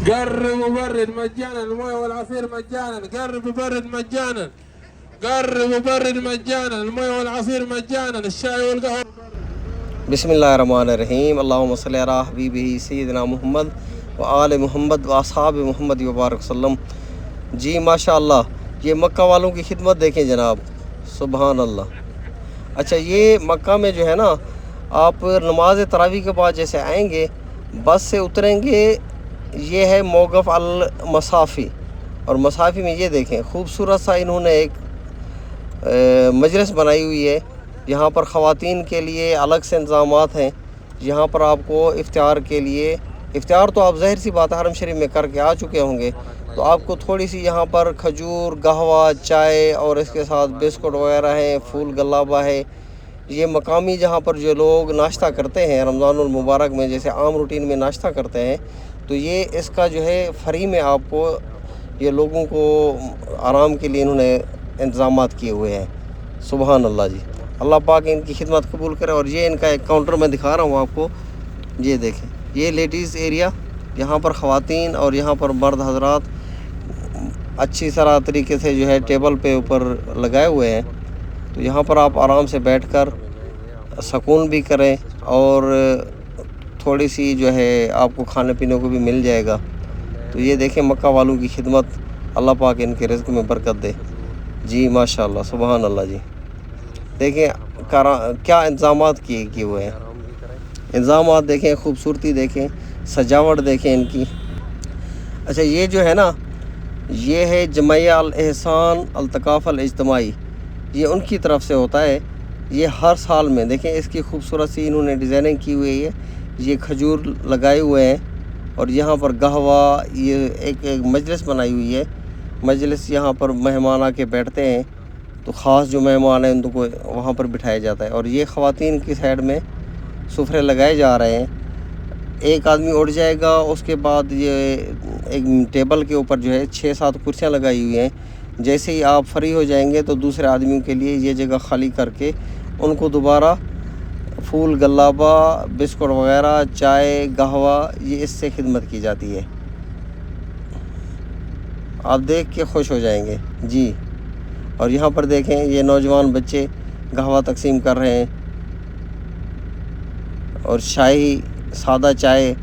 قرب وبرد مجانا، المويه والعصير مجانا. قرب وبرد مجانا، قرب وبرد مجانا، المويه والعصير مجانا، الشاي والقهوه. بسم اللہ الرحمن الرحیم، اللہم صلی علی حبیبہ سیدنا محمد و آل محمد و اصحاب محمد وبارک وسلم۔ جی ماشاء اللہ، یہ مکہ والوں کی خدمت دیکھیں جناب، سبحان اللہ۔ اچھا، یہ مکہ میں جو ہے نا، آپ نماز تراویح کے بعد جیسے آئیں گے، بس سے اتریں گے، یہ ہے موقف المصافی، اور مصافی میں یہ دیکھیں خوبصورت سا انہوں نے ایک مجلس بنائی ہوئی ہے۔ یہاں پر خواتین کے لیے الگ سے انتظامات ہیں۔ یہاں پر آپ کو افطار کے لیے، افطار تو آپ ظاہر سی بات ہے حرم شریف میں کر کے آ چکے ہوں گے، تو آپ کو تھوڑی سی یہاں پر کھجور، قہوہ، چائے اور اس کے ساتھ بسکٹ وغیرہ ہیں، پھول گلابہ ہے۔ یہ مقامی جہاں پر جو لوگ ناشتہ کرتے ہیں رمضان المبارک میں، جیسے عام روٹین میں ناشتہ کرتے ہیں، تو یہ اس کا جو ہے فری میں آپ کو، یہ لوگوں کو آرام کے لیے انہوں نے انتظامات کیے ہوئے ہیں۔ سبحان اللہ جی، اللہ پاک ان کی خدمت قبول کرے۔ اور یہ ان کا ایک کاؤنٹر میں دکھا رہا ہوں آپ کو، یہ دیکھیں، یہ لیڈیز ایریا، یہاں پر خواتین اور یہاں پر مرد حضرات اچھی طرح طریقے سے جو ہے ٹیبل پہ اوپر لگائے ہوئے ہیں، تو یہاں پر آپ آرام سے بیٹھ کر سکون بھی کریں، اور تھوڑی سی جو ہے آپ کو کھانے پینے کو بھی مل جائے گا۔ تو یہ دیکھیں مکہ والوں کی خدمت، اللہ پاک ان کے رزق میں برکت دے۔ جی ماشاء اللہ، سبحان اللہ جی، دیکھیں کیا انتظامات کیے ہوئے ہیں، انتظامات دیکھیں، خوبصورتی دیکھیں، سجاوٹ دیکھیں ان کی۔ اچھا، یہ جو ہے نا، یہ ہے جمعیہ الاحسان التکافل الاجتماعی، یہ ان کی طرف سے ہوتا ہے۔ یہ ہر سال میں دیکھیں اس کی خوبصورت سی انہوں نے ڈیزائننگ کی ہوئی ہے، یہ کھجور لگائے ہوئے ہیں، اور یہاں پر قہوہ، یہ ایک مجلس بنائی ہوئی ہے، مجلس یہاں پر مہمان آ کے بیٹھتے ہیں، تو خاص جو مہمان ہیں ان کو وہاں پر بٹھایا جاتا ہے۔ اور یہ خواتین کی سائڈ میں سفرے لگائے جا رہے ہیں، ایک آدمی اٹھ جائے گا، اس کے بعد یہ ایک ٹیبل کے اوپر جو ہے 6-7 کرسیاں لگائی ہوئی ہیں، جیسے ہی آپ فری ہو جائیں گے تو دوسرے آدمیوں کے لیے یہ جگہ خالی کر کے ان کو دوبارہ پھول گلابہ، بسکٹ وغیرہ، چائے، قہوہ، یہ اس سے خدمت کی جاتی ہے۔ آپ دیکھ کے خوش ہو جائیں گے جی۔ اور یہاں پر دیکھیں یہ نوجوان بچے قہوہ تقسیم کر رہے ہیں، اور شاہی سادہ چائے،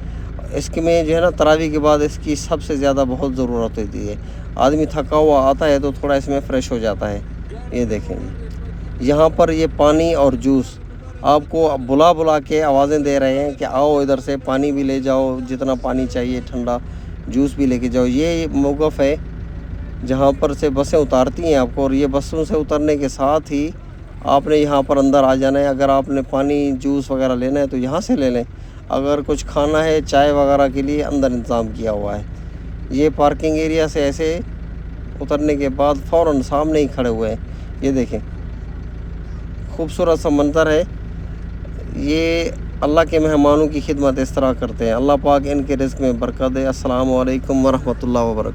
اس کے میں جو ہے نا تراویح کے بعد اس کی سب سے زیادہ بہت ضرورت ہوتی ہے۔ آدمی تھکا ہوا آتا ہے تو تھوڑا اس میں فریش ہو جاتا ہے۔ یہ دیکھیں یہاں پر یہ پانی اور جوس آپ کو بلا کے آوازیں دے رہے ہیں کہ آؤ ادھر سے پانی بھی لے جاؤ، جتنا پانی چاہیے ٹھنڈا، جوس بھی لے کے جاؤ۔ یہ موقف ہے جہاں پر سے بسیں اتارتی ہیں آپ کو، اور یہ بسوں سے اترنے کے ساتھ ہی آپ نے یہاں پر اندر آ جانا ہے۔ اگر آپ نے پانی، جوس وغیرہ لینا ہے تو یہاں سے لے لیں، اگر کچھ کھانا ہے چائے وغیرہ کے لیے اندر انتظام کیا ہوا ہے۔ یہ پارکنگ ایریا سے ایسے اترنے کے بعد فوراً سامنے ہی کھڑے ہوئے ہیں۔ یہ دیکھیں خوبصورت سا منظر ہے۔ یہ اللہ کے مہمانوں کی خدمت اس طرح کرتے ہیں، اللہ پاک ان کے رزق میں برکت دے۔ السلام علیکم ورحمۃ اللہ وبرکاتہ۔